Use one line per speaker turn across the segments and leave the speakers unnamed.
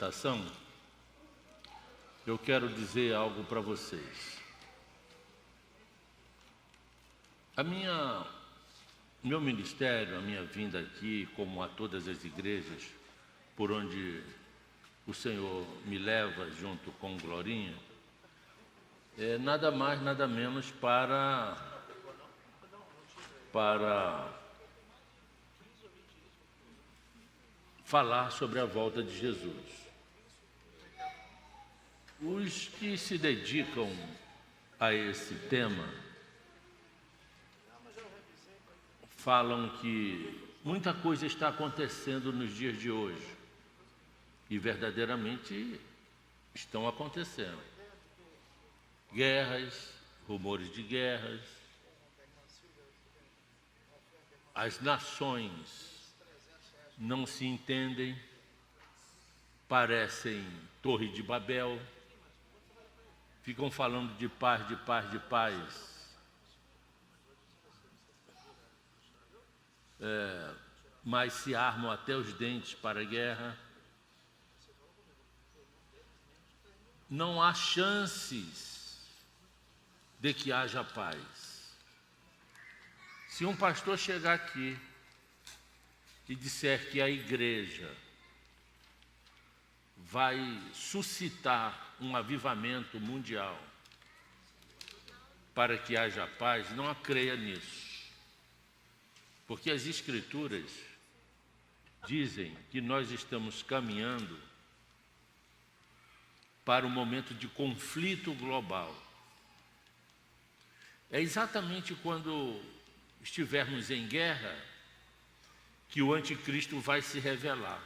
apresentação, eu quero dizer algo para vocês. Meu ministério, a minha vinda aqui, como a todas as igrejas por onde o Senhor me leva junto com Glorinha, é nada mais, nada menos para falar sobre a volta de Jesus. Os que se dedicam a esse tema falam que muita coisa está acontecendo nos dias de hoje, e verdadeiramente estão acontecendo. Guerras, rumores de guerras, as nações não se entendem, parecem Torre de Babel, ficam falando de paz, de paz, de paz. Mas se armam até os dentes para a guerra. Não há chances de que haja paz. Se um pastor chegar aqui e disser que a igreja vai suscitar um avivamento mundial para que haja paz, não creia nisso. Porque as Escrituras dizem que nós estamos caminhando para um momento de conflito global. É exatamente quando estivermos em guerra que o anticristo vai se revelar,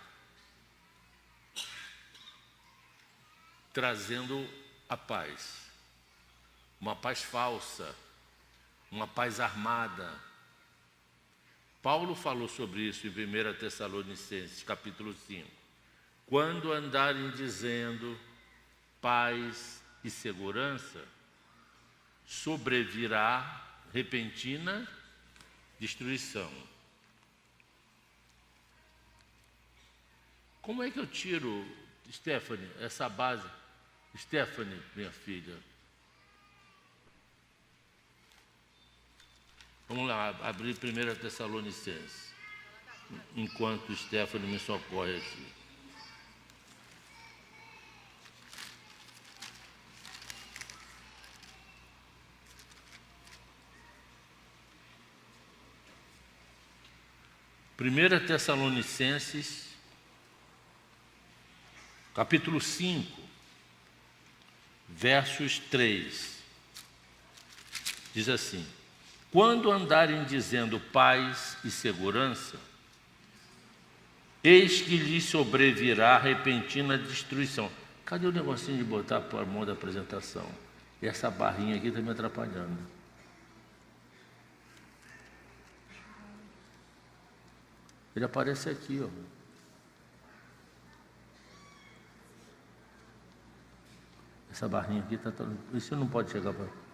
trazendo a paz, uma paz falsa, uma paz armada. Paulo falou sobre isso em 1 Tessalonicenses, capítulo 5. Quando andarem dizendo paz e segurança, sobrevirá repentina destruição. Como é que eu tiro, Stephanie, essa base? Stephanie, minha filha. Vamos lá, abrir 1 Tessalonicenses, enquanto Stephanie me socorre aqui. Primeira Tessalonicenses, capítulo 5, versos 3, diz assim: quando andarem dizendo paz e segurança, eis que lhes sobrevirá repentina destruição. Cadê o negocinho de botar a mão da apresentação? E essa barrinha aqui está me atrapalhando. Ele aparece aqui, ó. Essa barrinha aqui está toda... Isso não pode chegar para...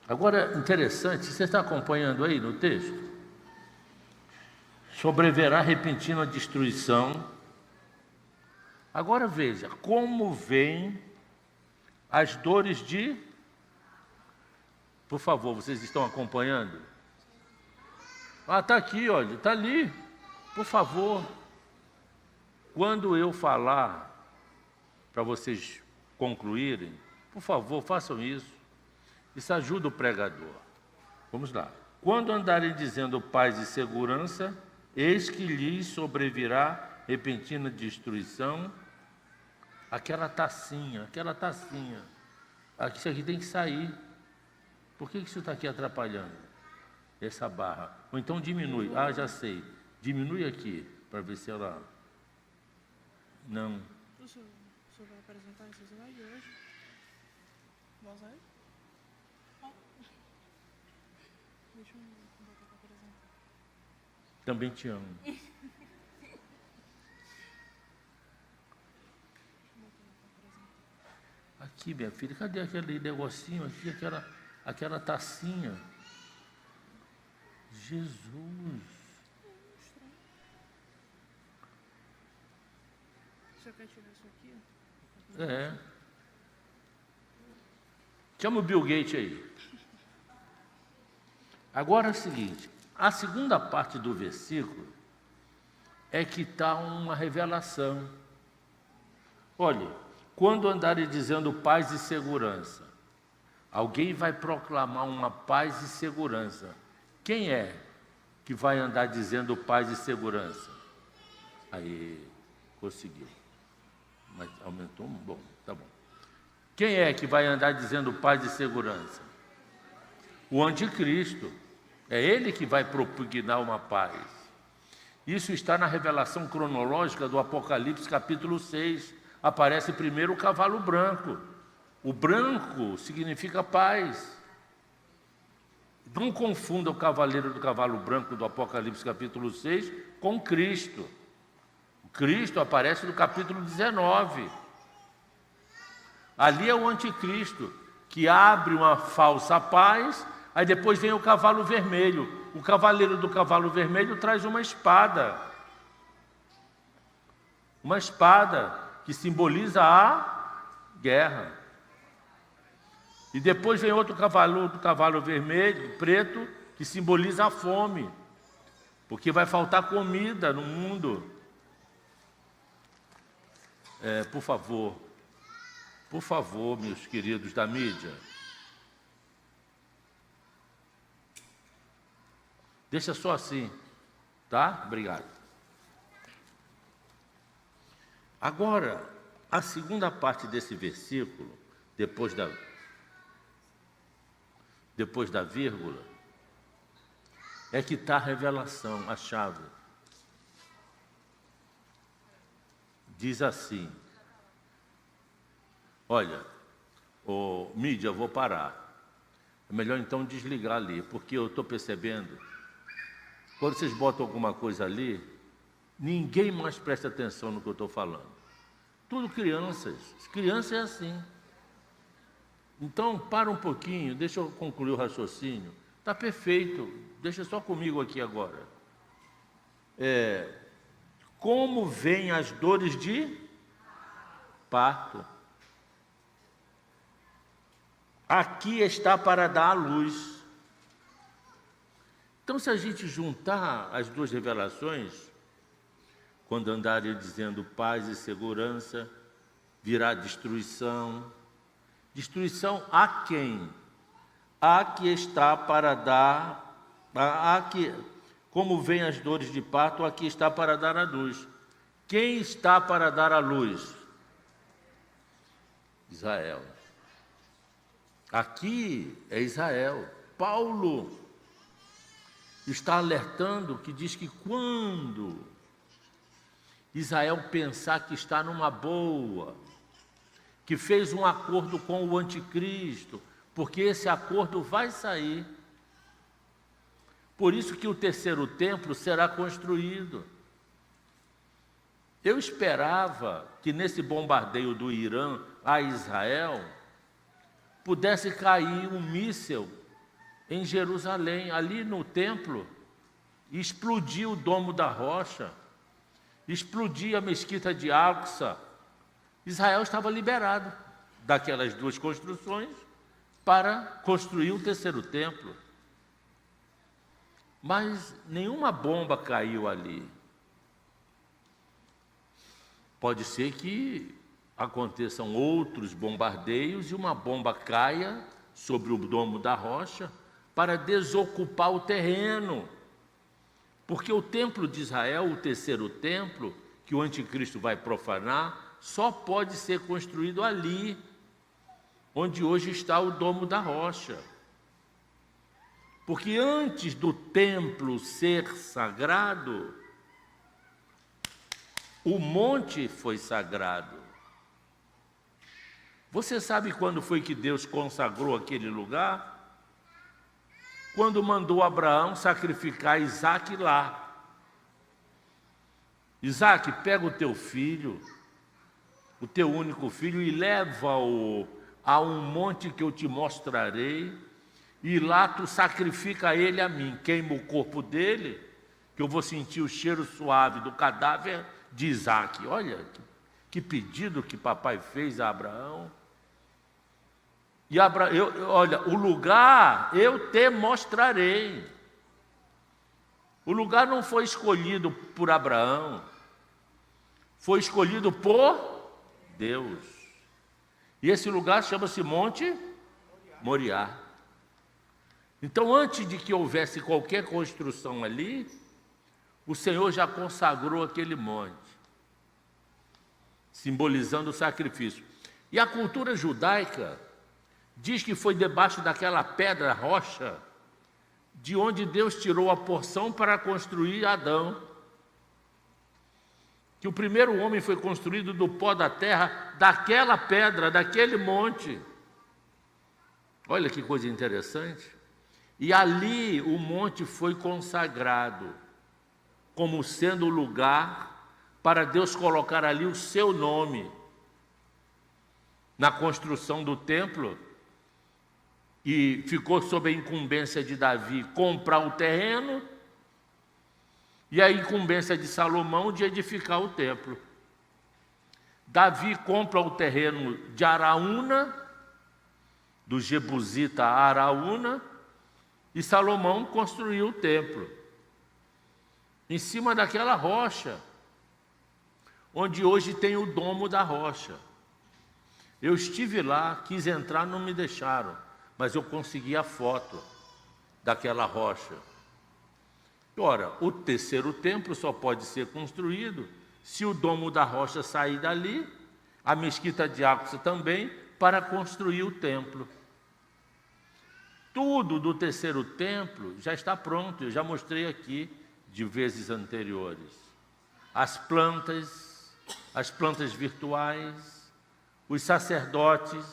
Agora, interessante, você está acompanhando aí no texto? Sobreverá repentina destruição. Agora veja, como vêm as dores de... Por favor, vocês estão acompanhando? Ah, está aqui, olha, está ali. Por favor. Quando eu falar, para vocês concluírem, por favor, façam isso. Isso ajuda o pregador. Vamos lá. Quando andarem dizendo paz e segurança, eis que lhes sobrevirá repentina destruição. Aquela tacinha. Isso aqui tem que sair. Por que isso está aqui atrapalhando? Essa barra. Ou então diminui. Ah, já sei. Diminui aqui, para ver se ela... Não.
O senhor vai apresentar esse slide hoje? Vamos aí? Deixa eu botar para apresentar.
Também te amo. Aqui, minha filha, cadê aquele negocinho aqui, aquela tacinha? Jesus!
senhor quer tirar isso aqui?
É. Chama o Bill Gates aí. Agora é o seguinte, a segunda parte do versículo é que está uma revelação. Olha, quando andarem dizendo paz e segurança, alguém vai proclamar uma paz e segurança. Quem é que vai andar dizendo paz e segurança? Aí, conseguiu. Mas aumentou? Bom, tá bom. Quem é que vai andar dizendo paz e segurança? O anticristo. É ele que vai propugnar uma paz. Isso está na revelação cronológica do Apocalipse, capítulo 6. Aparece primeiro o cavalo branco. O branco significa paz. Não confunda o cavaleiro do cavalo branco do Apocalipse, capítulo 6, com Cristo. O Cristo aparece no capítulo 19. Ali é o anticristo, que abre uma falsa paz. Aí depois vem o cavalo vermelho. O cavaleiro do cavalo vermelho traz uma espada. Uma espada que simboliza a guerra. E depois vem outro cavalo do cavalo vermelho, preto, que simboliza a fome. Porque vai faltar comida no mundo. Por favor, meus queridos da mídia. Deixa só assim, tá? Obrigado. Agora, a segunda parte desse versículo, depois da vírgula, é que está a revelação, a chave. Diz assim, olha, mídia, eu vou parar. É melhor então desligar ali, porque eu estou percebendo, quando vocês botam alguma coisa ali, ninguém mais presta atenção no que eu estou falando. Tudo crianças. Criança é assim. Então, para um pouquinho, deixa eu concluir o raciocínio. Está perfeito, deixa só comigo aqui agora. Como vêm as dores de parto? Aqui está para dar a luz. Então, se a gente juntar as duas revelações, quando andarem dizendo paz e segurança, virá destruição. Destruição a quem? A que está para dar, como vêm as dores de parto, aqui está para dar a luz. Quem está para dar a luz? Israel. Aqui é Israel. Paulo está alertando, que diz que quando Israel pensar que está numa boa, que fez um acordo com o anticristo, porque esse acordo vai sair. Por isso que o terceiro templo será construído. Eu esperava que nesse bombardeio do Irã a Israel pudesse cair um míssil em Jerusalém, ali no templo, e explodir o Domo da Rocha, explodir a mesquita de Al-Aqsa. Israel estava liberado daquelas duas construções para construir o terceiro templo. Mas nenhuma bomba caiu ali. Pode ser que aconteçam outros bombardeios e uma bomba caia sobre o Domo da Rocha para desocupar o terreno. Porque o templo de Israel, o terceiro templo, que o anticristo vai profanar, só pode ser construído ali, onde hoje está o Domo da Rocha. Porque antes do templo ser sagrado, o monte foi sagrado. Você sabe quando foi que Deus consagrou aquele lugar? Quando mandou Abraão sacrificar Isaque lá. Isaque, pega o teu filho, o teu único filho, e leva-o a um monte que eu te mostrarei, e lá tu sacrifica ele a mim. Queima o corpo dele, que eu vou sentir o cheiro suave do cadáver de Isaque. Olha, Que pedido que papai fez a Abraão. E olha, o lugar eu te mostrarei. O lugar não foi escolhido por Abraão, foi escolhido por Deus. E esse lugar chama-se Monte Moriá. Então, antes de que houvesse qualquer construção ali, o Senhor já consagrou aquele monte, simbolizando o sacrifício. E a cultura judaica diz que foi debaixo daquela pedra, rocha, de onde Deus tirou a porção para construir Adão. Que o primeiro homem foi construído do pó da terra, daquela pedra, daquele monte. Olha que coisa interessante. E ali o monte foi consagrado, como sendo o lugar para Deus colocar ali o seu nome. Na construção do templo, e ficou sob a incumbência de Davi comprar o terreno, e a incumbência de Salomão de edificar o templo. Davi compra o terreno de Araúna, do jebusita Araúna, e Salomão construiu o templo, em cima daquela rocha, onde hoje tem o domo da rocha. Eu estive lá, quis entrar, não me deixaram, mas eu consegui a foto daquela rocha. Ora, o terceiro templo só pode ser construído se o domo da rocha sair dali, a mesquita de Aqsa também, para construir o templo. Tudo do terceiro templo já está pronto, eu já mostrei aqui de vezes anteriores. As plantas virtuais, os sacerdotes,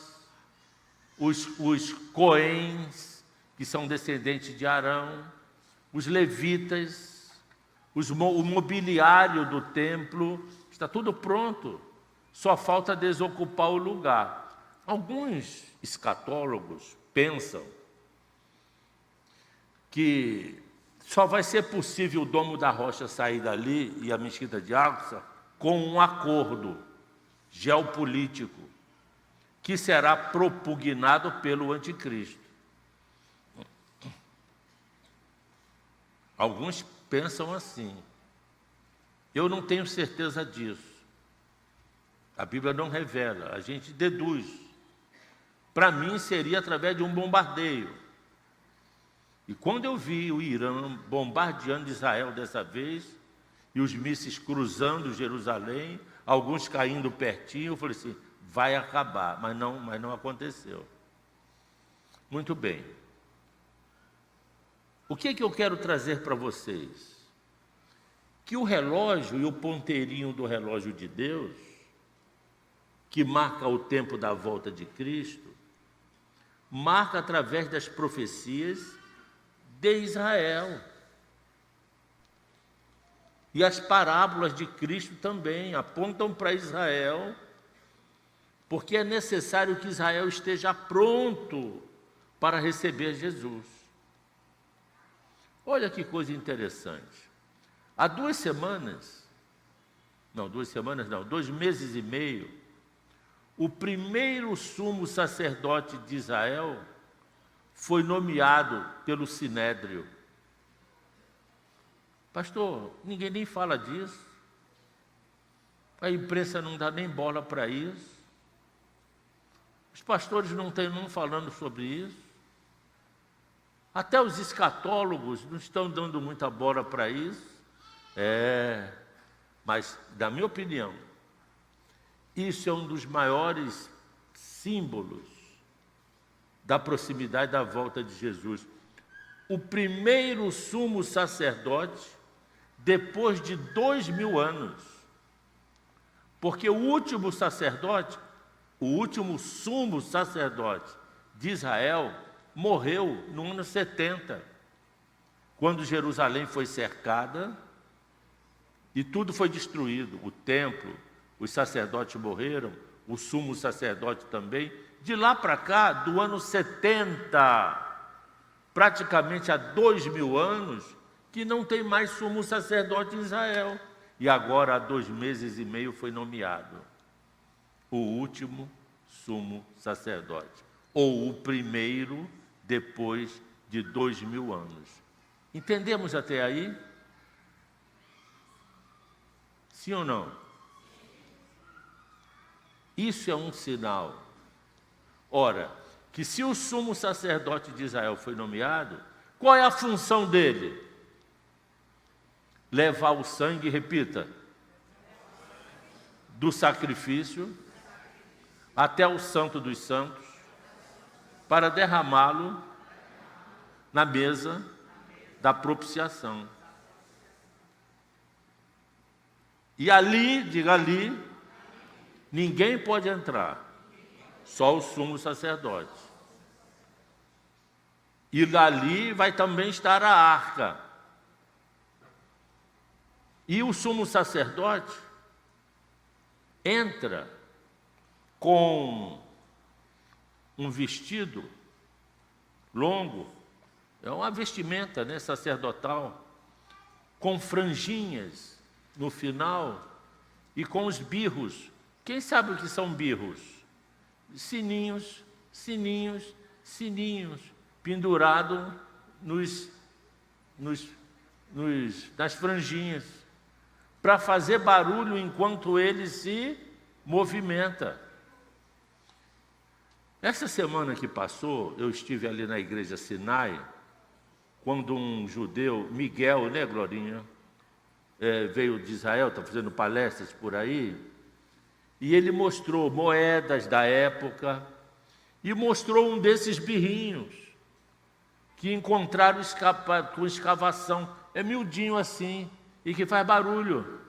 os coens, que são descendentes de Arão, os levitas, o mobiliário do templo, está tudo pronto, só falta desocupar o lugar. Alguns escatólogos pensam que só vai ser possível o domo da rocha sair dali e a mesquita de Aqsa com um acordo geopolítico que será propugnado pelo anticristo. Alguns pensam assim. Eu não tenho certeza disso. A Bíblia não revela, a gente deduz. Para mim seria através de um bombardeio. E quando eu vi o Irã bombardeando Israel dessa vez, e os mísseis cruzando Jerusalém, alguns caindo pertinho, eu falei assim, vai acabar, mas não aconteceu. Muito bem. O que eu quero trazer para vocês? Que o relógio e o ponteirinho do relógio de Deus, que marca o tempo da volta de Cristo, marca através das profecias de Israel. E as parábolas de Cristo também apontam para Israel, porque é necessário que Israel esteja pronto para receber Jesus. Olha que coisa interessante. Há 2 meses e meio, o primeiro sumo sacerdote de Israel foi nomeado pelo Sinédrio. Pastor, ninguém nem fala disso. A imprensa não dá nem bola para isso. Os pastores não estão falando sobre isso. Até os escatólogos não estão dando muita bola para isso. Mas, na minha opinião, isso é um dos maiores símbolos da proximidade da volta de Jesus. O primeiro sumo sacerdote, depois de 2000 anos. Porque o último sumo sacerdote de Israel, morreu no ano 70, quando Jerusalém foi cercada e tudo foi destruído. O templo, os sacerdotes morreram, o sumo sacerdote também. De lá para cá, do ano 70, praticamente há 2000 anos, que não tem mais sumo sacerdote em Israel. E agora, há 2 meses e meio, foi nomeado. o último sumo sacerdote, ou o primeiro depois de 2000 anos. Entendemos até aí? Sim ou não? Isso é um sinal. Ora, que se o sumo sacerdote de Israel foi nomeado, qual é a função dele? Levar o sangue, repita, do sacrifício até o Santo dos Santos, para derramá-lo na mesa da propiciação. E ali, diga ali, ninguém pode entrar, só o sumo sacerdote. E dali vai também estar a arca. E o sumo sacerdote entra com um vestido longo, é uma vestimenta, né, sacerdotal, com franjinhas no final e com os birros. Quem sabe o que são birros? Sininhos, sininhos, sininhos, pendurado nas franjinhas, para fazer barulho enquanto ele se movimenta. Essa semana que passou, eu estive ali na igreja Sinai, quando um judeu, Miguel, né, Glorinha, veio de Israel, está fazendo palestras por aí, e ele mostrou moedas da época, e mostrou um desses birrinhos, que encontraram com escavação, é miudinho assim, e que faz barulho,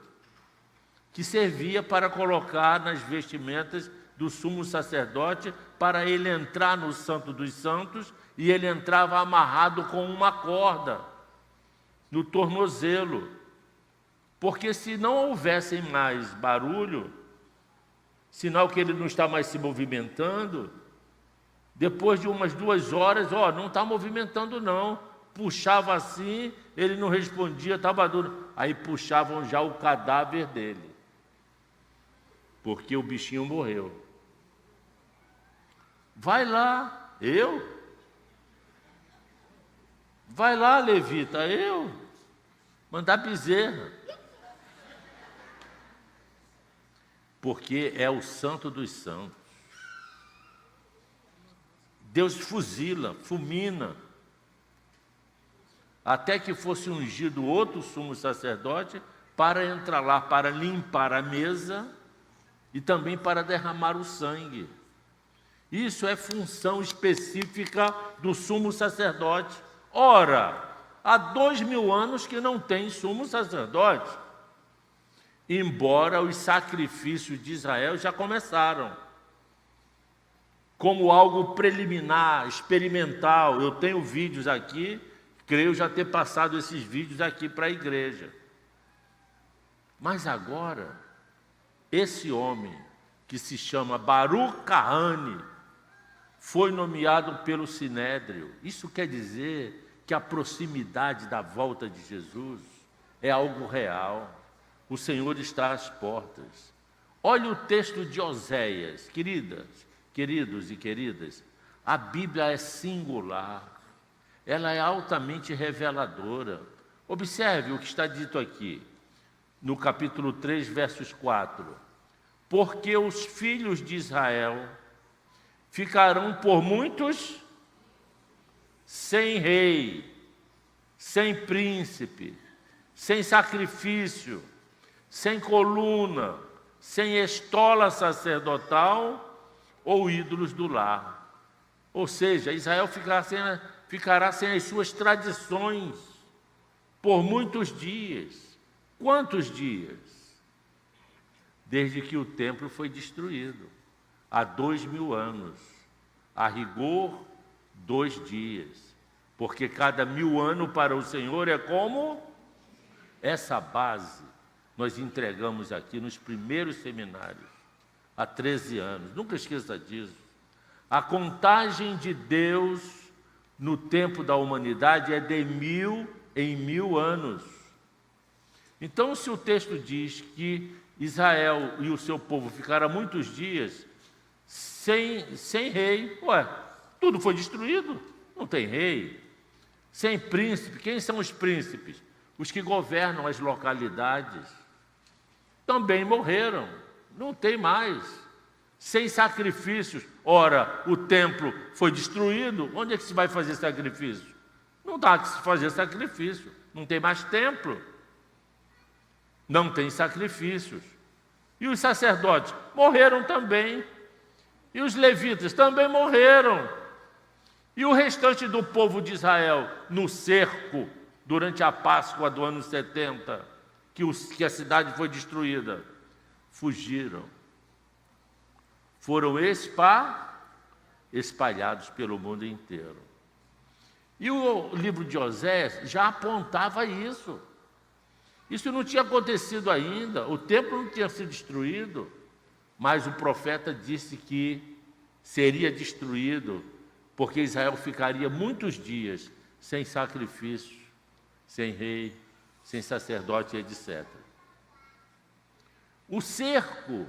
que servia para colocar nas vestimentas do sumo sacerdote, para ele entrar no Santo dos Santos, e ele entrava amarrado com uma corda no tornozelo, porque se não houvesse mais barulho, sinal que ele não está mais se movimentando, depois de umas 2 horas, não está movimentando não, puxava assim, ele não respondia, estava duro, aí puxavam já o cadáver dele, porque o bichinho morreu. Vai lá, eu? Vai lá, levita, eu? Mandar bezerra. Porque é o Santo dos Santos. Deus fuzila, fulmina, até que fosse ungido outro sumo sacerdote para entrar lá, para limpar a mesa e também para derramar o sangue. Isso é função específica do sumo sacerdote. Ora, há 2000 anos que não tem sumo sacerdote, embora os sacrifícios de Israel já começaram, como algo preliminar, experimental. Eu tenho vídeos aqui, creio já ter passado esses vídeos aqui para a igreja. Mas agora, esse homem, que se chama Baruch Kahane, foi nomeado pelo Sinédrio. Isso quer dizer que a proximidade da volta de Jesus é algo real. O Senhor está às portas. Olha o texto de Oséias, queridos e queridas, a Bíblia é singular, ela é altamente reveladora. Observe o que está dito aqui, no capítulo 3, versos 4. Porque os filhos de Israel ficarão por muitos sem rei, sem príncipe, sem sacrifício, sem coluna, sem estola sacerdotal ou ídolos do lar. Ou seja, Israel ficará sem as suas tradições por muitos dias. Quantos dias? Desde que o templo foi destruído, há 2000 anos. A rigor, 2 dias. Porque cada 1000 anos para o Senhor é como essa base. Nós entregamos aqui nos primeiros seminários, há 13 anos. Nunca esqueça disso. A contagem de Deus no tempo da humanidade é de 1000 em 1000 anos. Então, se o texto diz que Israel e o seu povo ficaram muitos dias sem rei. Ué, tudo foi destruído, não tem rei. Sem príncipe. Quem são os príncipes? Os que governam as localidades. Também morreram, não tem mais. Sem sacrifícios. Ora, o templo foi destruído, onde é que se vai fazer sacrifício? Não dá que se fazer sacrifício, não tem mais templo. Não tem sacrifícios. E os sacerdotes morreram também. E os levitas também morreram. E o restante do povo de Israel, no cerco, durante a Páscoa do ano 70, que a cidade foi destruída, fugiram. Foram espalhados pelo mundo inteiro. E o livro de Oséias já apontava isso. Isso não tinha acontecido ainda, o templo não tinha sido destruído, mas o profeta disse que seria destruído, porque Israel ficaria muitos dias sem sacrifício, sem rei, sem sacerdote, etc. O cerco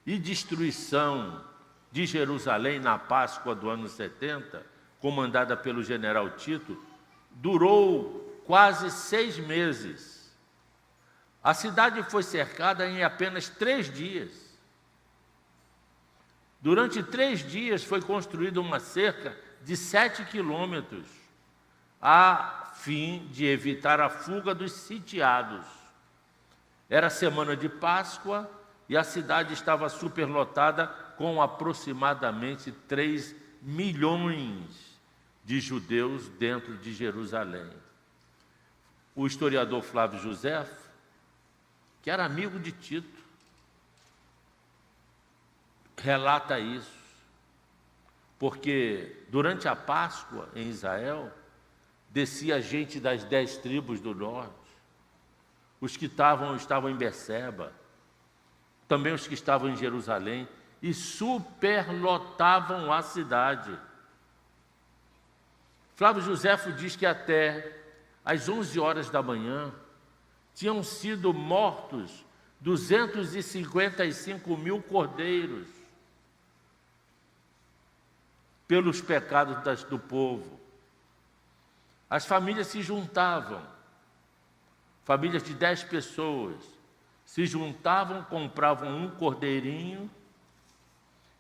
e destruição de Jerusalém na Páscoa do ano 70, comandada pelo general Tito, durou quase 6 meses. A cidade foi cercada em apenas 3 dias. Durante 3 dias foi construída uma cerca de 7 quilômetros, a fim de evitar a fuga dos sitiados. Era semana de Páscoa e a cidade estava superlotada com aproximadamente 3 milhões de judeus dentro de Jerusalém. O historiador Flávio Josefo, que era amigo de Tito, relata isso, porque durante a Páscoa em Israel, descia gente das 10 tribos do norte, os que estavam em Beceba, também os que estavam em Jerusalém, e superlotavam a cidade. Flávio Josefo diz que até às 11 horas da manhã tinham sido mortos 255 mil cordeiros pelos pecados do povo. As famílias se juntavam, famílias de 10 pessoas, se juntavam, compravam um cordeirinho,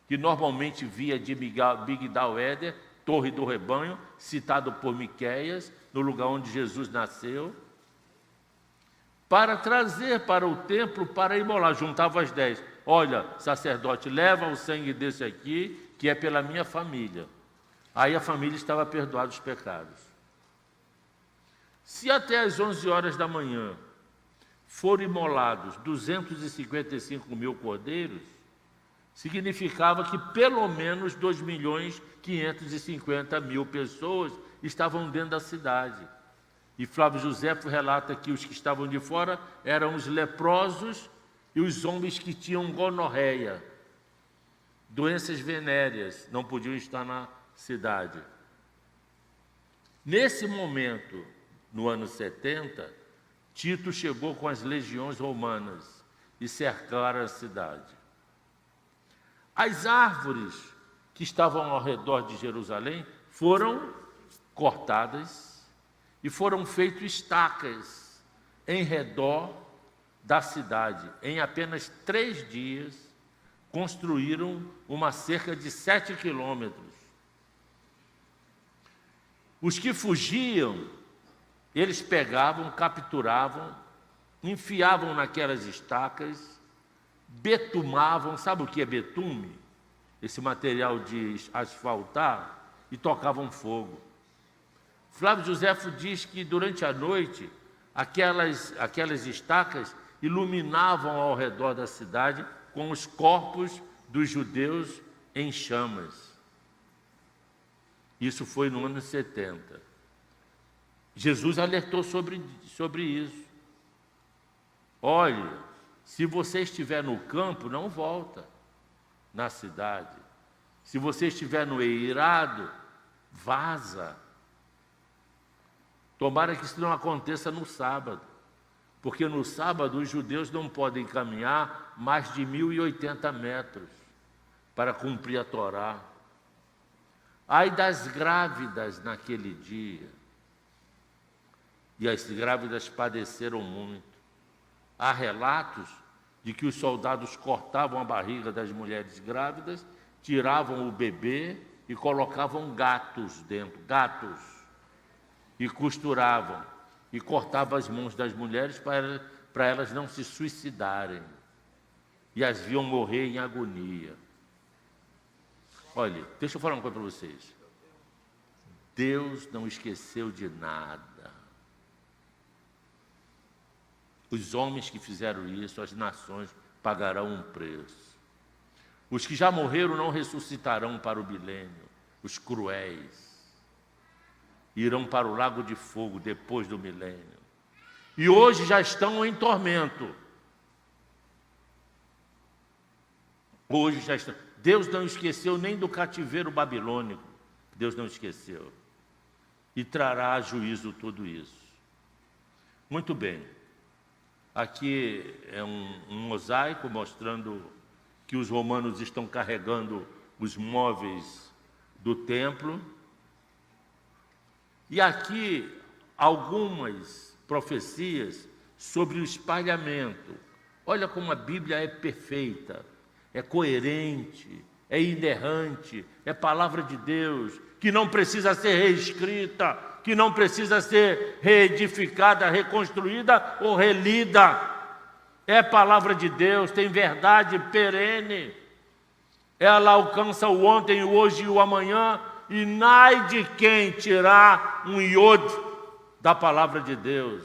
que normalmente via de Migdal Éder, Torre do Rebanho, citado por Miqueias, no lugar onde Jesus nasceu, para trazer para o templo para imolar. Juntava as 10. Olha, sacerdote, leva o sangue desse aqui, que é pela minha família. Aí a família estava perdoada os pecados. Se até às 11 horas da manhã foram imolados 255 mil cordeiros, significava que pelo menos 2.550.000 pessoas estavam dentro da cidade. E Flávio Josefo relata que os que estavam de fora eram os leprosos e os homens que tinham gonorreia, doenças venéreas, não podiam estar na cidade. Nesse momento, no ano 70, Tito chegou com as legiões romanas e cercaram a cidade. As árvores que estavam ao redor de Jerusalém foram cortadas e foram feitas estacas em redor da cidade. Em apenas 3 dias, construíram uma cerca de 7 quilômetros. Os que fugiam, eles pegavam, capturavam, enfiavam naquelas estacas, betumavam, sabe o que é betume? Esse material de asfaltar, e tocavam fogo. Flávio Josefo diz que durante a noite, aquelas estacas iluminavam ao redor da cidade com os corpos dos judeus em chamas. Isso foi no ano 70. Jesus alertou sobre isso. Olhe, se você estiver no campo, não volta na cidade. Se você estiver no eirado, vaza. Tomara que isso não aconteça no sábado. porque no sábado os judeus não podem caminhar mais de 1.080 metros para cumprir a Torá. Ai das grávidas naquele dia. E as grávidas padeceram muito. Há relatos de que os soldados cortavam a barriga das mulheres grávidas, tiravam o bebê e colocavam gatos dentro, e costuravam, e cortavam as mãos das mulheres para elas não se suicidarem, e as viam morrer em agonia. Olha, deixa eu falar uma coisa para vocês. Deus não esqueceu de nada. Os homens que fizeram isso, as nações, pagarão um preço. Os que já morreram não ressuscitarão para o milênio. Os cruéis irão para o lago de fogo depois do milênio. E hoje já estão em tormento. Hoje já estão. Deus não esqueceu nem do cativeiro babilônico. Deus não esqueceu. E trará a juízo tudo isso. Muito bem. Aqui é um mosaico mostrando que os romanos estão carregando os móveis do templo. E aqui algumas profecias sobre o espalhamento. Olha como a Bíblia é perfeita, é coerente, é inerrante, é palavra de Deus, que não precisa ser reescrita, que não precisa ser reedificada, reconstruída ou relida. É palavra de Deus, tem verdade perene. Ela alcança o ontem, o hoje e o amanhã, e ai de quem tirar um iode da palavra de Deus.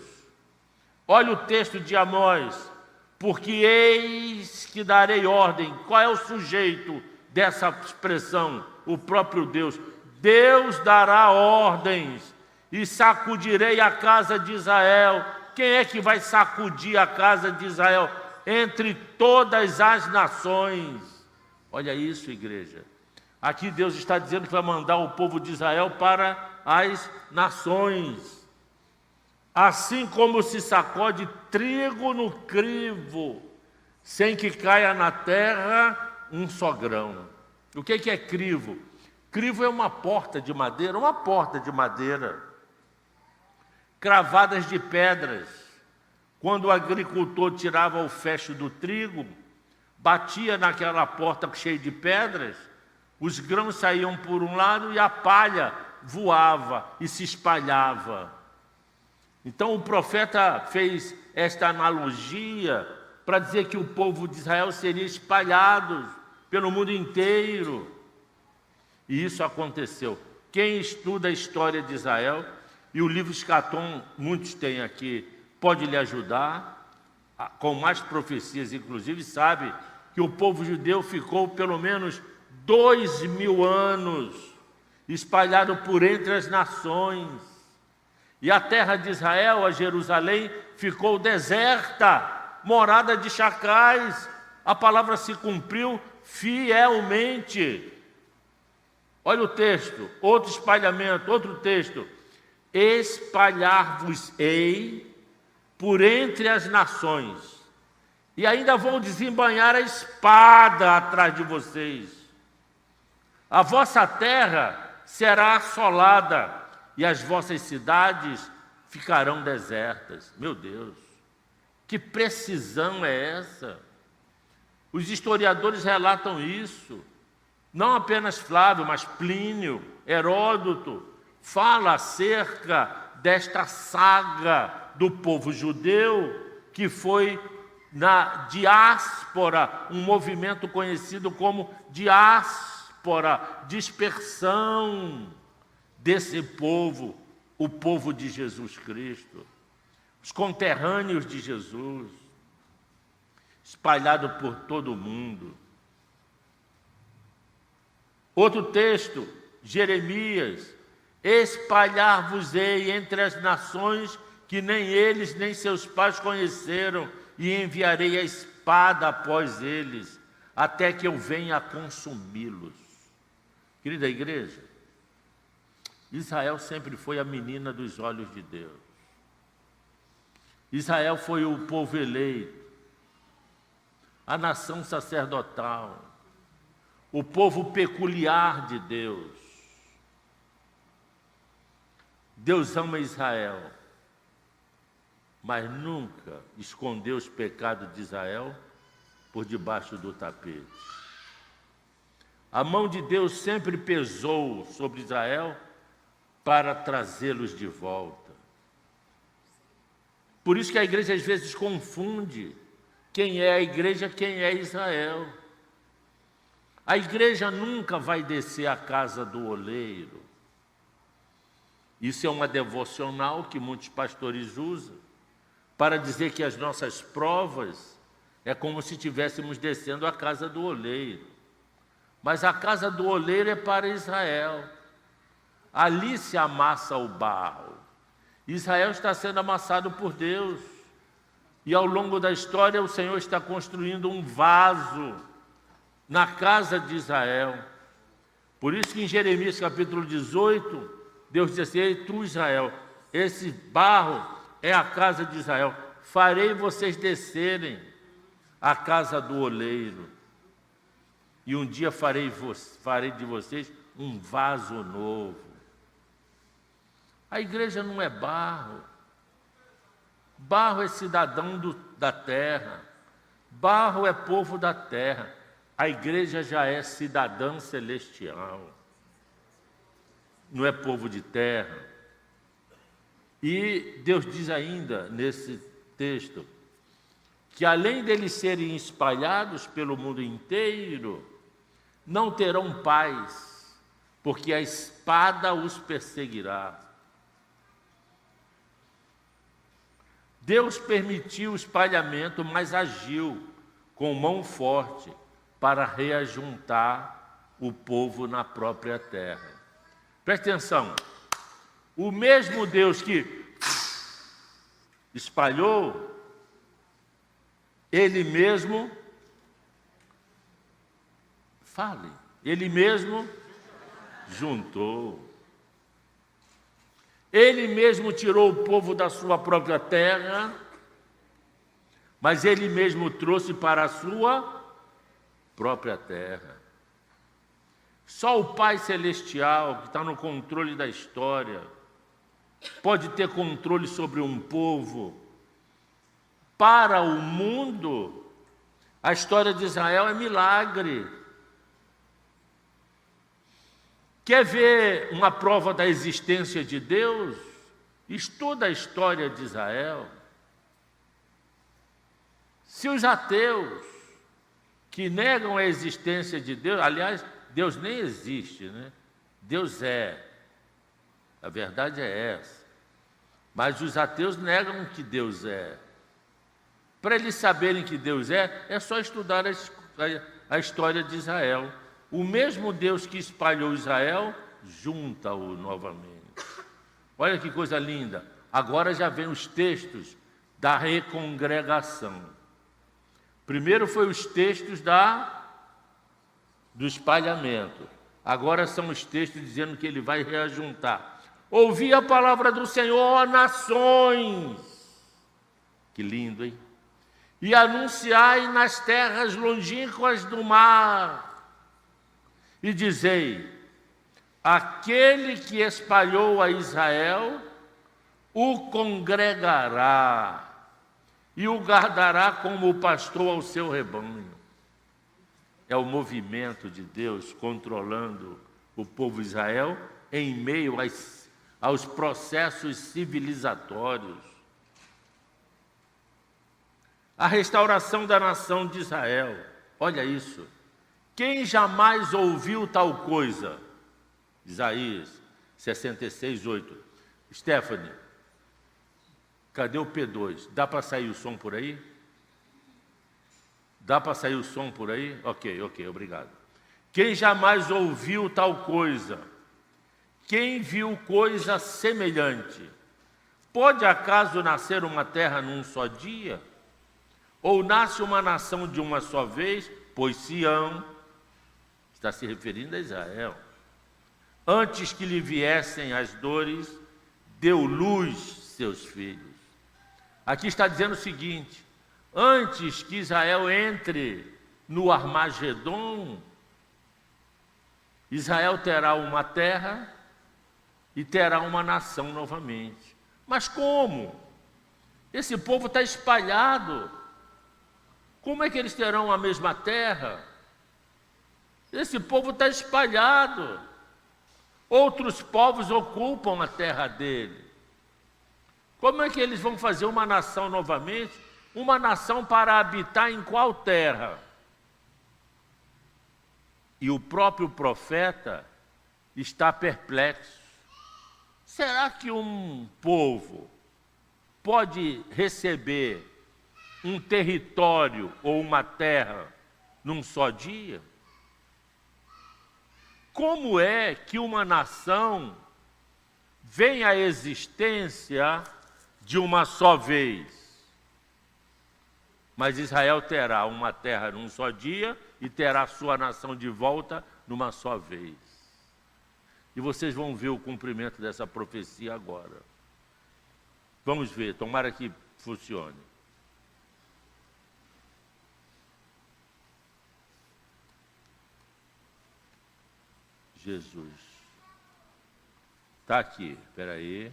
Olha o texto de Amós. Porque eis que darei ordem. Qual é o sujeito dessa expressão? O próprio Deus. Deus dará ordens e sacudirei a casa de Israel. Quem é que vai sacudir a casa de Israel? Entre todas as nações. Olha isso, igreja. Aqui Deus está dizendo que vai mandar o povo de Israel para as nações. Assim como se sacode trigo no crivo, sem que caia na terra um só grão. O que é crivo? Crivo é uma porta de madeira, cravadas de pedras. Quando o agricultor tirava o fecho do trigo, batia naquela porta cheia de pedras, os grãos saíam por um lado e a palha voava e se espalhava. Então o profeta fez esta analogia para dizer que o povo de Israel seria espalhado pelo mundo inteiro. E isso aconteceu. Quem estuda a história de Israel, e o livro Escatom, muitos têm aqui, pode lhe ajudar, com mais profecias inclusive, sabe que o povo judeu ficou pelo menos 2000 anos espalhado por entre as nações. E a terra de Israel, a Jerusalém, ficou deserta, morada de chacais. A palavra se cumpriu fielmente. Olha o texto, outro espalhamento, outro texto. Espalhar-vos-ei por entre as nações, e ainda vou desembainhar a espada atrás de vocês. A vossa terra será assolada, e as vossas cidades ficarão desertas. Meu Deus, que precisão é essa? Os historiadores relatam isso. Não apenas Flávio, mas Plínio, Heródoto, fala acerca desta saga do povo judeu, que foi na diáspora, um movimento conhecido como diáspora, dispersão desse povo, o povo de Jesus Cristo, os conterrâneos de Jesus, espalhado por todo o mundo. Outro texto, Jeremias: espalhar-vos-ei entre as nações que nem eles nem seus pais conheceram, e enviarei a espada após eles, até que eu venha a consumi-los. Querida igreja, Israel sempre foi a menina dos olhos de Deus. Israel foi o povo eleito, a nação sacerdotal, o povo peculiar de Deus. Deus ama Israel, mas nunca escondeu os pecados de Israel por debaixo do tapete. A mão de Deus sempre pesou sobre Israel para trazê-los de volta. Por isso que a igreja às vezes confunde quem é a igreja, quem é Israel. A igreja nunca vai descer à casa do oleiro. Isso é uma devocional que muitos pastores usam para dizer que as nossas provas é como se estivéssemos descendo à casa do oleiro. Mas a casa do oleiro é para Israel. Ali se amassa o barro. Israel está sendo amassado por Deus. E ao longo da história o Senhor está construindo um vaso na casa de Israel. Por isso que em Jeremias capítulo 18, Deus diz assim: ei, tu Israel, esse barro é a casa de Israel. Farei vocês descerem à casa do oleiro. E um dia farei de vocês um vaso novo. A igreja não é barro. Barro é cidadão da terra. Barro é povo da terra. A igreja já é cidadã celestial. Não é povo de terra. E Deus diz ainda nesse texto que além deles serem espalhados pelo mundo inteiro, não terão paz, porque a espada os perseguirá. Deus permitiu o espalhamento, mas agiu com mão forte para reajuntar o povo na própria terra. Preste atenção, o mesmo Deus que espalhou, Ele mesmo, Ele mesmo juntou. Ele mesmo tirou o povo da sua própria terra, mas Ele mesmo trouxe para a sua própria terra. Só o Pai Celestial, que está no controle da história, pode ter controle sobre um povo. Para o mundo, a história de Israel é milagre. Quer ver uma prova da existência de Deus? Estuda a história de Israel. Se os ateus que negam a existência de Deus, aliás, Deus nem existe, né? Deus é. A verdade é essa. Mas os ateus negam que Deus é. Para eles saberem que Deus é só estudar a história de Israel. O mesmo Deus que espalhou Israel, junta-o novamente. Olha que coisa linda. Agora já vem os textos da recongregação. Primeiro foi os textos do espalhamento. Agora são os textos dizendo que ele vai reajuntar. Ouvi a palavra do Senhor, ó nações. Que lindo, hein? E anunciai nas terras longínquas do mar. E dizei: aquele que espalhou a Israel o congregará e o guardará como o pastor ao seu rebanho. É o movimento de Deus controlando o povo de Israel em meio aos processos civilizatórios. A restauração da nação de Israel. Olha isso. Quem jamais ouviu tal coisa? Isaías 66, 8. Stephanie, cadê o P2? Dá para sair o som por aí? Dá para sair o som por aí? Ok, obrigado. Quem jamais ouviu tal coisa? Quem viu coisa semelhante? Pode acaso nascer uma terra num só dia? Ou nasce uma nação de uma só vez? Pois Sião, está se referindo a Israel, antes que lhe viessem as dores, deu luz seus filhos. Aqui está dizendo o seguinte: antes que Israel entre no Armagedon, Israel terá uma terra e terá uma nação novamente. Mas como? Esse povo está espalhado. Como é que eles terão a mesma terra? Esse povo está espalhado. Outros povos ocupam a terra dele. Como é que eles vão fazer uma nação novamente? Uma nação para habitar em qual terra? E o próprio profeta está perplexo. Será que um povo pode receber um território ou uma terra num só dia? Como é que uma nação vem à existência de uma só vez? Mas Israel terá uma terra num só dia e terá sua nação de volta numa só vez. E vocês vão ver o cumprimento dessa profecia agora. Vamos ver, tomara que funcione. Jesus. Está aqui, espera aí.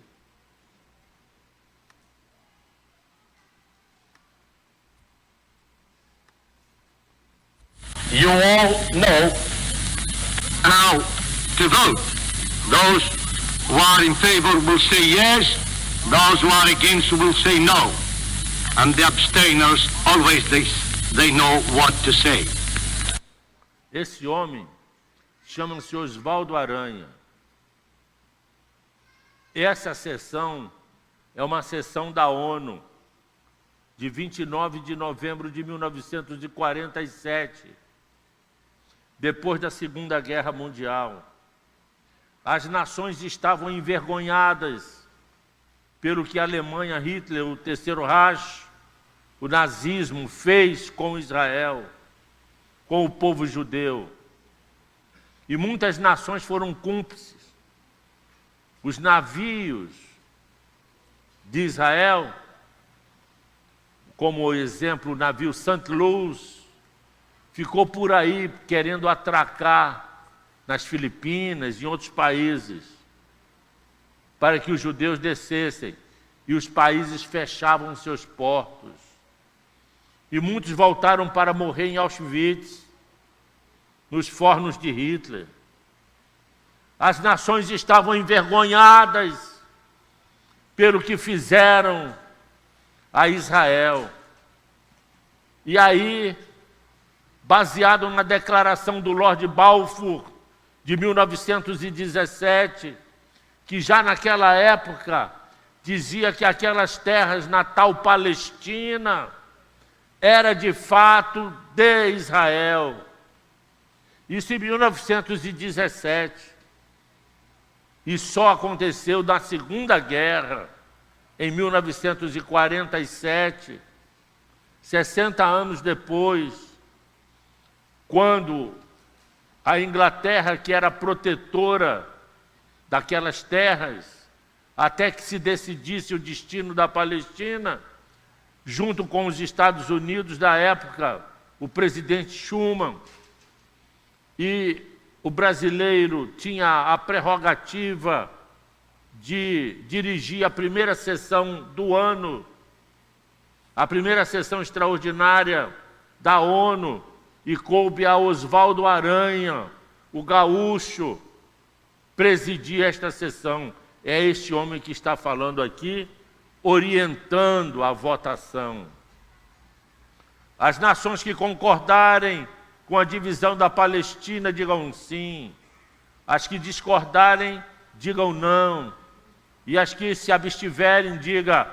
You all know how to vote. Those who are in favor will say yes, those who are against will say no. And the abstainers always they know what to say.
Esse homem chama-se Oswaldo Aranha. Essa sessão é uma sessão da ONU, de 29 de novembro de 1947, depois da Segunda Guerra Mundial. As nações estavam envergonhadas pelo que a Alemanha, Hitler, o Terceiro Reich, o nazismo fez com Israel, com o povo judeu. E muitas nações foram cúmplices. Os navios de Israel, como exemplo o navio St. Louis, ficou por aí querendo atracar nas Filipinas e em outros países, para que os judeus descessem, e os países fechavam seus portos. E muitos voltaram para morrer em Auschwitz, nos fornos de Hitler. As nações estavam envergonhadas pelo que fizeram a Israel. E aí, baseado na declaração do Lord Balfour, de 1917, que já naquela época dizia que aquelas terras na tal Palestina era de fato de Israel. Isso em 1917. E só aconteceu na Segunda Guerra, em 1947, 60 anos depois, quando a Inglaterra, que era protetora daquelas terras, até que se decidisse o destino da Palestina, junto com os Estados Unidos da época, o presidente Truman, e o brasileiro tinha a prerrogativa de dirigir a primeira sessão do ano, a primeira sessão extraordinária da ONU, e coube a Oswaldo Aranha, o gaúcho, presidir esta sessão. É este homem que está falando aqui, orientando a votação. As nações que concordarem com a divisão da Palestina, digam sim. As que discordarem, digam não. E as que se abstiverem, digam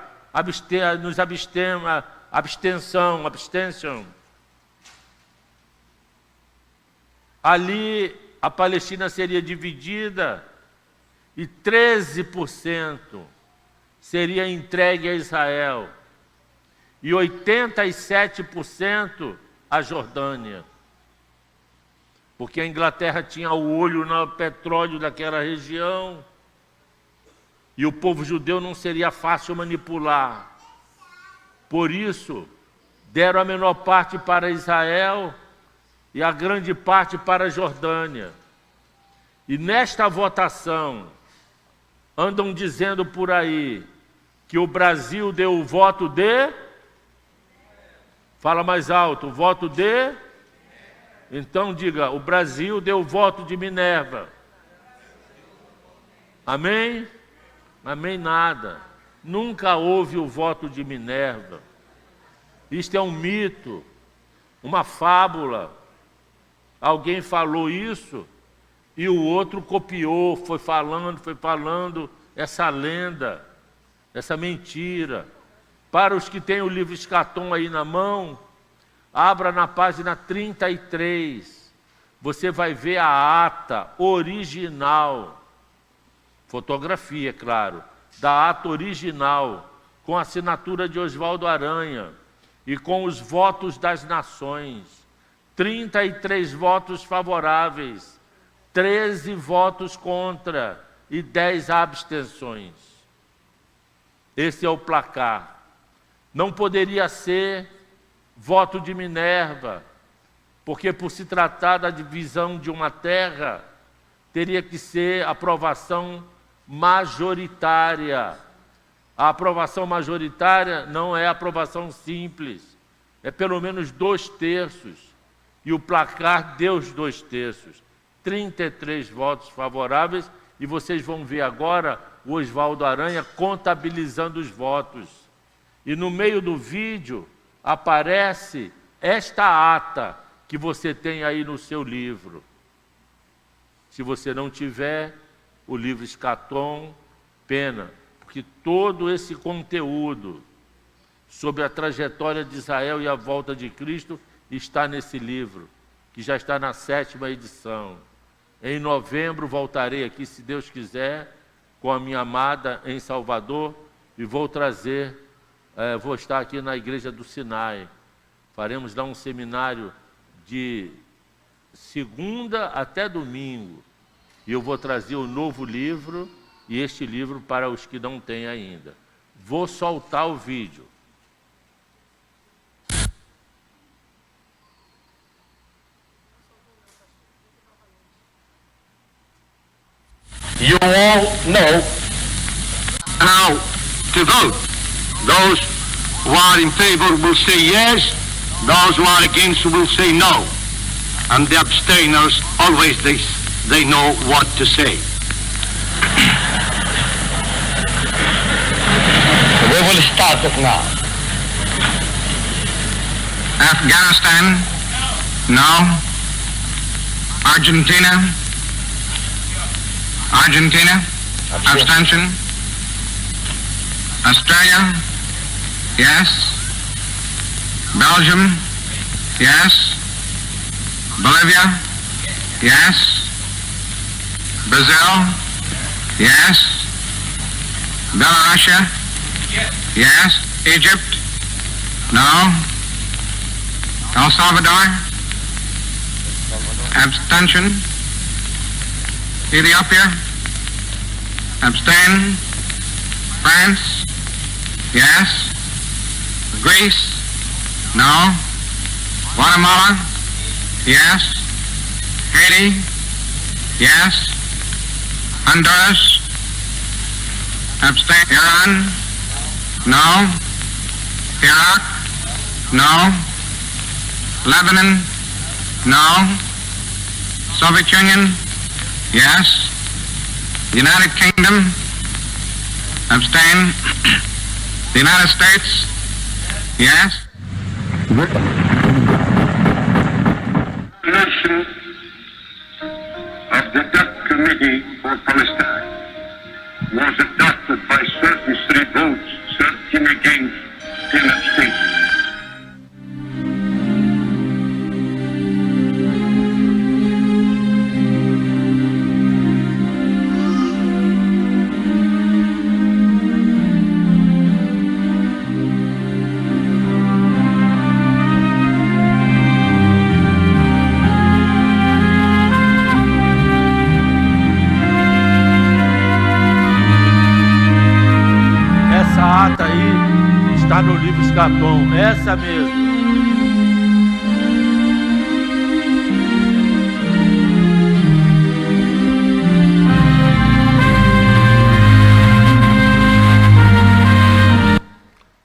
abstenção. Ali a Palestina seria dividida e 13% seria entregue a Israel e 87% à Jordânia. Porque a Inglaterra tinha o olho no petróleo daquela região e o povo judeu não seria fácil manipular. Por isso, deram a menor parte para Israel e a grande parte para a Jordânia. E nesta votação, andam dizendo por aí que o Brasil deu o voto de... Fala mais alto, o voto de... Então diga, o Brasil deu o voto de Minerva. Amém? Amém nada. Nunca houve o voto de Minerva. Isto é um mito, uma fábula. Alguém falou isso e o outro copiou, foi falando essa lenda, essa mentira. Para os que têm o livro Escatom aí na mão, abra na página 33. Você vai ver a ata original, fotografia, claro, da ata original, com a assinatura de Oswaldo Aranha e com os votos das nações. 33 votos favoráveis, 13 votos contra e 10 abstenções. Esse é o placar. Não poderia ser voto de Minerva, porque por se tratar da divisão de uma terra, teria que ser aprovação majoritária. A aprovação majoritária não é aprovação simples, é pelo menos 2/3. E o placar deu os 2/3. 33 votos favoráveis, e vocês vão ver agora o Oswaldo Aranha contabilizando os votos. E no meio do vídeo aparece esta ata que você tem aí no seu livro. Se você não tiver o livro Escatom, pena, porque todo esse conteúdo sobre a trajetória de Israel e a volta de Cristo está nesse livro, que já está na 7ª edição. Em novembro voltarei aqui, se Deus quiser, com a minha amada em Salvador, e vou trazer, vou estar aqui na igreja do Sinai. Faremos lá um seminário de segunda até domingo, e eu vou trazer o novo livro e este livro para os que não têm ainda. Vou soltar o vídeo.
You all know how to vote. Those who are in favor will say yes, those who are against will say no. And the abstainers always they know what to say. We will start it now. Afghanistan, no. Argentina, abstention. Australia, yes. Belgium, yes. Bolivia, yes. Brazil, yes. Belarus, yes. Egypt, no. El Salvador, abstention. Ethiopia, abstain. France, yes. Greece, no. Guatemala, yes. Haiti, yes. Honduras, abstain. Iran, no. Iraq, no. Lebanon, no. Soviet Union, yes. United Kingdom, abstain. The United States, yes. Resolution of the DUC Committee for Palestine was adopted by 33 votes, 13 against, 10 abstentions.
Escarpão, essa mesmo.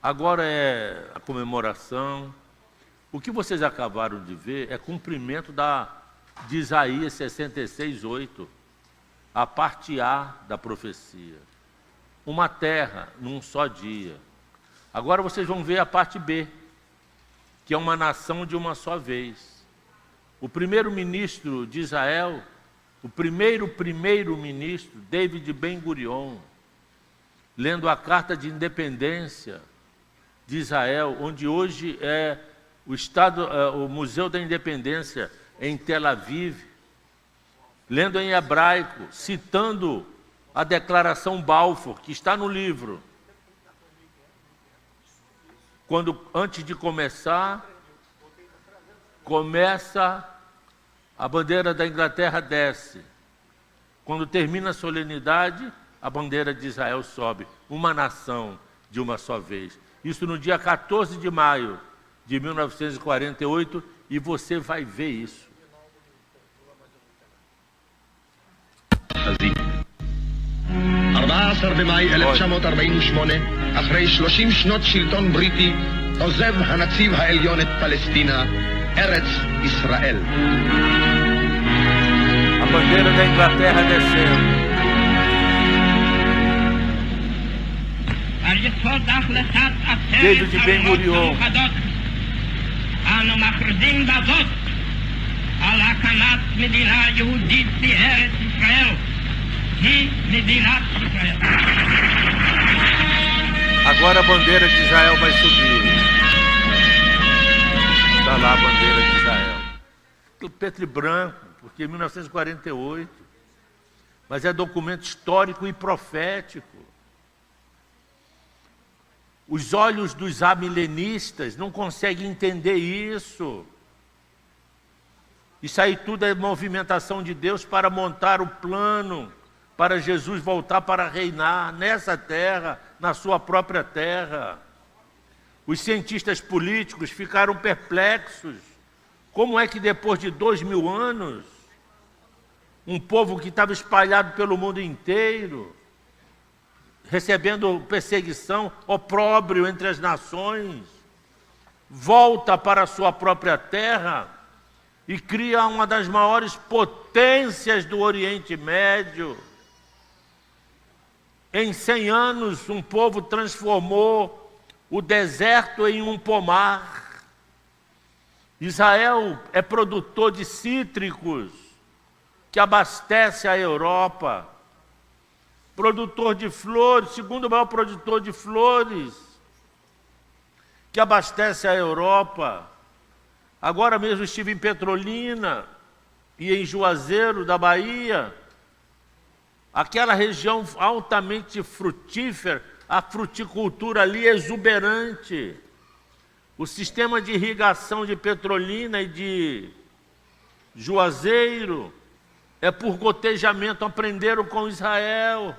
Agora é a comemoração. O que vocês acabaram de ver é cumprimento de Isaías 66:8, a parte A da profecia. Uma terra num só dia. Agora vocês vão ver a parte B, que é uma nação de uma só vez. O primeiro-ministro de Israel, o primeiro-ministro, David Ben-Gurion, lendo a carta de independência de Israel, onde hoje é o Museu da Independência em Tel Aviv, lendo em hebraico, citando a Declaração Balfour, que está no livro. Antes de começa a bandeira da Inglaterra desce. Quando termina a solenidade, a bandeira de Israel sobe. Uma nação de uma só vez. Isso no dia 14 de maio de 1948, e você vai ver isso.
במאי 1948, אחרי 30 שנות שלטון בריטי, עוזב הנציב העליון את פלסטינה, ארץ ישראל.
A bandeira da Inglaterra descendo. David Ben-Gurion.
אנו מכריזים בזאת על הקמת מדינה יהודית בארץ ישראל. היא מדינת ישראל.
Agora a bandeira de Israel vai subir. Está lá a bandeira de Israel. Preto e branco, porque é 1948. Mas é documento histórico e profético. Os olhos dos amilenistas não conseguem entender isso. Isso aí tudo é movimentação de Deus para montar o plano, para Jesus voltar para reinar nessa terra, na sua própria terra. Os cientistas políticos ficaram perplexos. Como é que depois de 2000 anos, um povo que estava espalhado pelo mundo inteiro, recebendo perseguição, opróbrio entre as nações, volta para a sua própria terra e cria uma das maiores potências do Oriente Médio. Em 100 anos, um povo transformou o deserto em um pomar. Israel é produtor de cítricos que abastece a Europa. Produtor de flores, segundo maior produtor de flores, que abastece a Europa. Agora mesmo estive em Petrolina e em Juazeiro da Bahia, aquela região altamente frutífera, a fruticultura ali é exuberante. O sistema de irrigação de Petrolina e de Juazeiro é por gotejamento, aprenderam com Israel.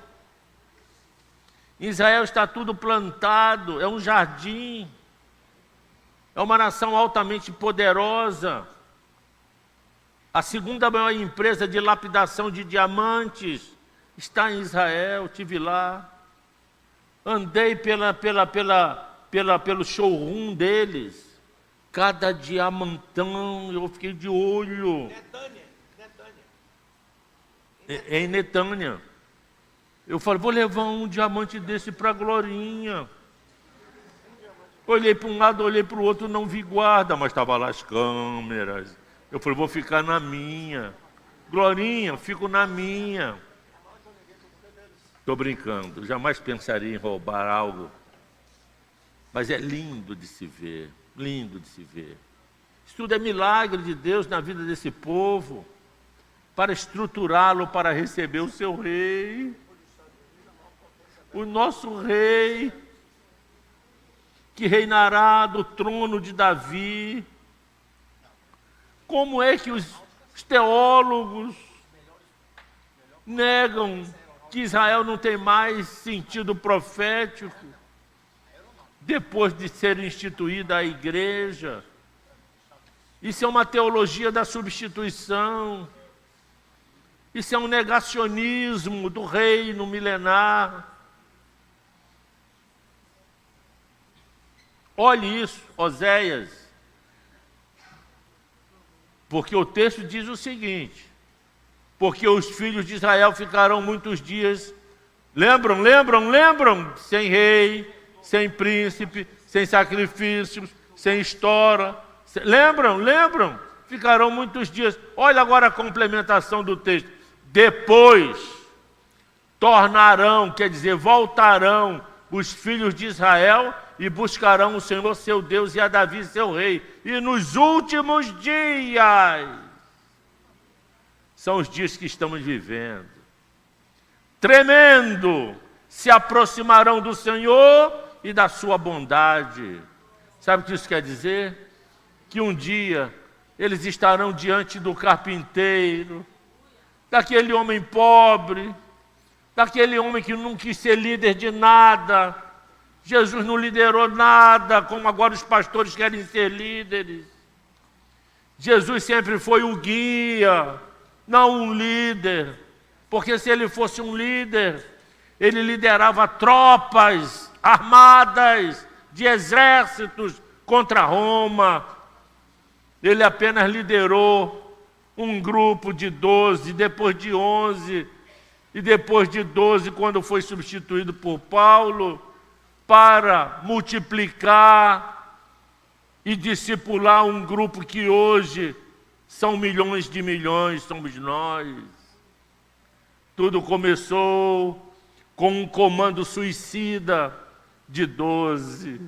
Em Israel está tudo plantado, é um jardim, é uma nação altamente poderosa. A segunda maior empresa de lapidação de diamantes está em Israel, estive lá. Andei pelo showroom deles, cada diamantão, eu fiquei de olho. É em Netânia. Eu falei, vou levar um diamante desse para a Glorinha. Olhei para um lado, olhei para o outro, não vi guarda, mas estava lá as câmeras. Eu falei, vou ficar na minha. Glorinha, fico na minha. Estou brincando, jamais pensaria em roubar algo. Mas é lindo de se ver, lindo de se ver. Isso tudo é milagre de Deus na vida desse povo, para estruturá-lo para receber o seu rei. O nosso rei, que reinará do trono de Davi. Como é que os teólogos negam que Israel não tem mais sentido profético? depois de ser instituída a igreja. Isso é uma teologia da substituição. Isso é um negacionismo do reino milenar. Olhe isso, Oséias. Porque o texto diz o seguinte: porque os filhos de Israel ficarão muitos dias, lembram? Sem rei, sem príncipe, sem sacrifícios, sem história. Lembram? Ficarão muitos dias. Olha agora a complementação do texto. Depois tornarão, quer dizer, voltarão os filhos de Israel e buscarão o Senhor seu Deus e a Davi seu rei. E nos últimos dias, são os dias que estamos vivendo, tremendo, se aproximarão do Senhor e da sua bondade. Sabe o que isso quer dizer? Que um dia eles estarão diante do carpinteiro, daquele homem pobre, daquele homem que não quis ser líder de nada. Jesus não liderou nada, como agora os pastores querem ser líderes. Jesus sempre foi o guia, não um líder, porque se ele fosse um líder, ele liderava tropas armadas de exércitos contra Roma. Ele apenas liderou um grupo de 12, depois de 11, e depois de 12, quando foi substituído por Paulo, para multiplicar e discipular um grupo que hoje são milhões de milhões, somos nós. Tudo começou com um comando suicida de 12.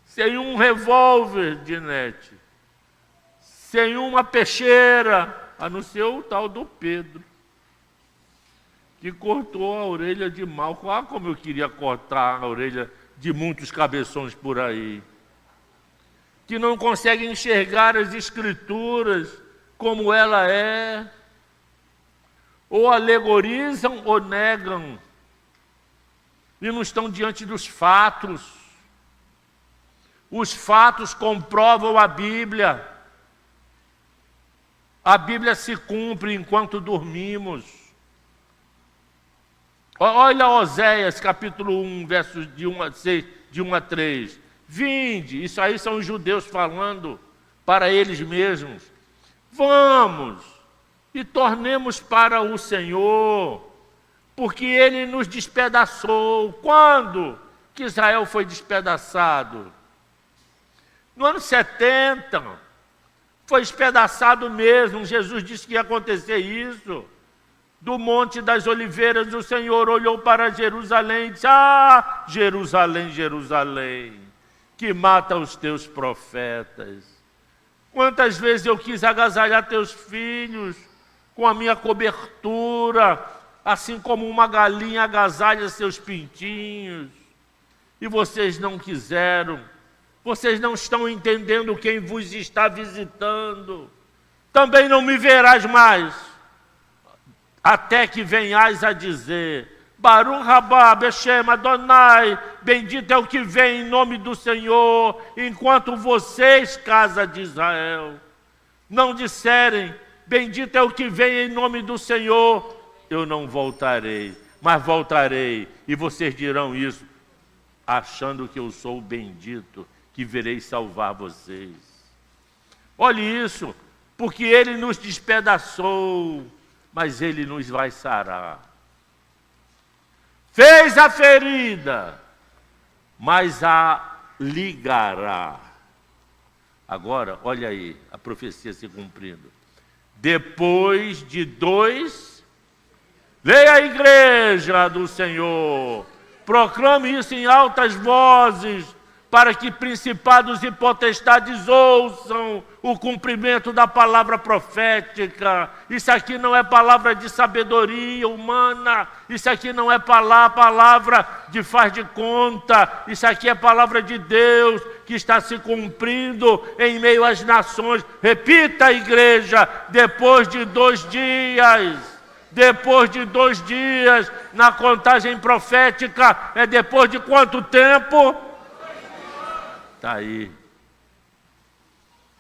Sem um revólver de net, sem uma peixeira, a não ser o tal do Pedro, que cortou a orelha de Malco. Ah, como eu queria cortar a orelha de muitos cabeções por aí, que não conseguem enxergar as Escrituras como ela é, ou alegorizam ou negam, e não estão diante dos fatos. Os fatos comprovam a Bíblia. A Bíblia se cumpre enquanto dormimos. Olha Oséias, capítulo 1, versos de 1 a 3. Vinde, isso aí são os judeus falando para eles mesmos. Vamos e tornemos para o Senhor, porque Ele nos despedaçou. Quando que Israel foi despedaçado? No ano 70, foi despedaçado mesmo. Jesus disse que ia acontecer isso. Do Monte das Oliveiras, o Senhor olhou para Jerusalém e disse: ah, Jerusalém, Jerusalém, que mata os teus profetas. Quantas vezes eu quis agasalhar teus filhos com a minha cobertura, assim como uma galinha agasalha seus pintinhos, e vocês não quiseram. Vocês não estão entendendo quem vos está visitando. Também não me verás mais, até que venhais a dizer: Baruch rabá, Beshem Adonai, bendito é o que vem em nome do Senhor, enquanto vocês, casa de Israel, não disserem: bendito é o que vem em nome do Senhor, eu não voltarei, mas voltarei, e vocês dirão isso, achando que eu sou o bendito, que verei salvar vocês. Olhe isso, porque Ele nos despedaçou, mas Ele nos vai sarar. Fez a ferida, mas a ligará. Agora, olha aí, a profecia se cumprindo. Depois de 2, leia a igreja do Senhor, proclame isso em altas vozes, para que principados e potestades ouçam o cumprimento da palavra profética. Isso aqui não é palavra de sabedoria humana, isso aqui não é palavra de faz de conta, isso aqui é palavra de Deus que está se cumprindo em meio às nações. Repita, igreja, depois de 2 dias, Depois de 2 dias, na contagem profética, é depois de quanto tempo? Está aí.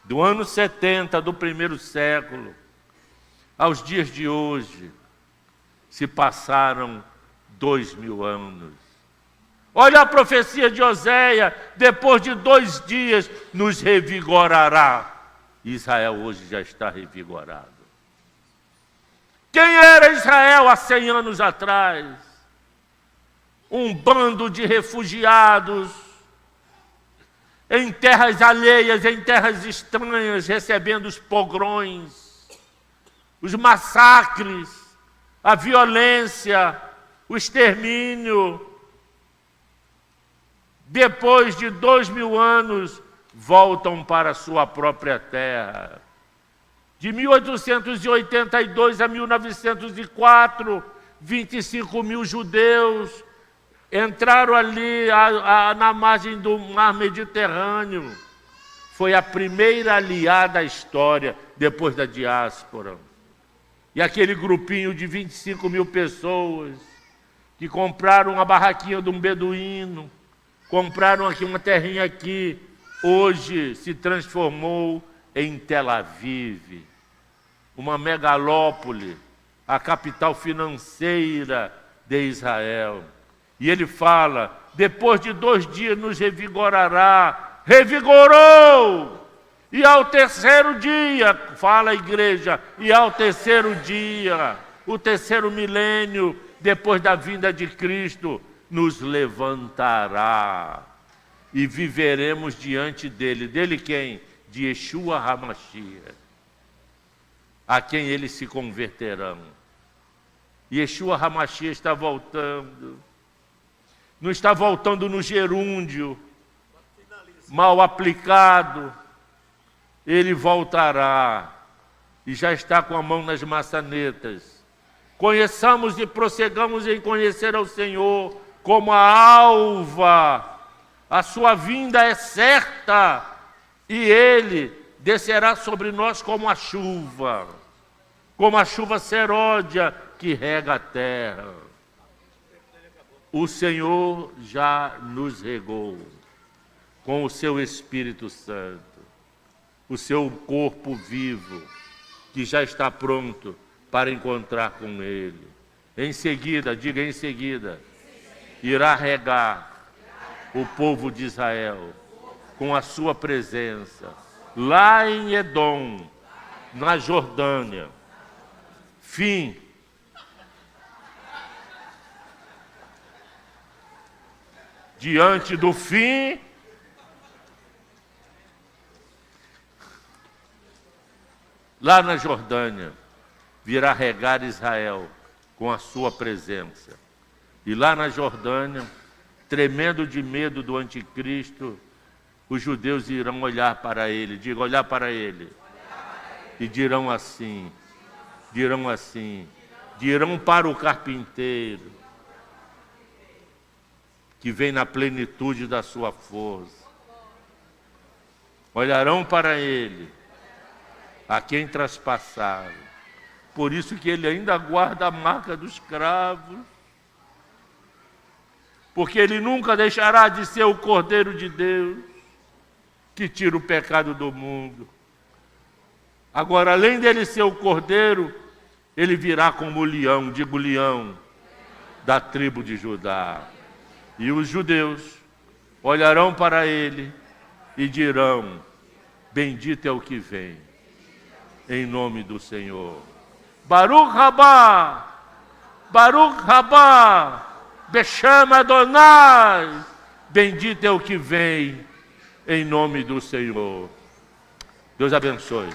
Do ano 70 do primeiro século aos dias de hoje, se passaram 2000 anos. Olha a profecia de Oséias, depois de 2 dias nos revigorará. Israel hoje já está revigorado. Quem era Israel há 100 anos atrás? Um bando de refugiados em terras alheias, em terras estranhas, recebendo os pogrões, os massacres, a violência, o extermínio. Depois de 2000 anos, voltam para a sua própria terra. De 1882 a 1904, 25 mil judeus entraram ali na margem do mar Mediterrâneo. Foi a primeira aliada da história, depois da diáspora. E aquele grupinho de 25 mil pessoas que compraram uma barraquinha de um beduíno, compraram aqui uma terrinha aqui, hoje se transformou em Tel Aviv, uma megalópole, a capital financeira de Israel. E ele fala, depois de 2 dias nos revigorará. Revigorou! E ao terceiro dia, fala a igreja, e ao terceiro dia, o terceiro milênio, depois da vinda de Cristo, nos levantará. E viveremos diante dele. Dele quem? De Yeshua HaMashiach, a quem eles se converterão. Yeshua HaMashiach está voltando. Não está voltando no gerúndio, mal aplicado. Ele voltará e já está com a mão nas maçanetas. Conheçamos e prossigamos em conhecer ao Senhor como a alva. A sua vinda é certa e Ele descerá sobre nós como a chuva seródia que rega a terra. O Senhor já nos regou com o seu Espírito Santo, o seu corpo vivo, que já está pronto para encontrar com Ele. Em seguida, diga em seguida, irá regar o povo de Israel com a sua presença, lá em Edom, na Jordânia. Fim. Diante do fim, lá na Jordânia, virá regar Israel com a sua presença. E lá na Jordânia, tremendo de medo do anticristo, os judeus irão olhar para ele, diga, olhar para ele, e dirão para o carpinteiro, que vem na plenitude da sua força. Olharão para ele, a quem traspassaram. Por isso que ele ainda guarda a marca dos cravos, porque ele nunca deixará de ser o Cordeiro de Deus, que tira o pecado do mundo. Agora, além dele ser o Cordeiro, ele virá como o leão, digo leão, da tribo de Judá. E os judeus olharão para ele e dirão, bendito é o que vem, em nome do Senhor. Baruch Rabá, Beshem Adonai, bendito é o que vem, em nome do Senhor. Deus abençoe.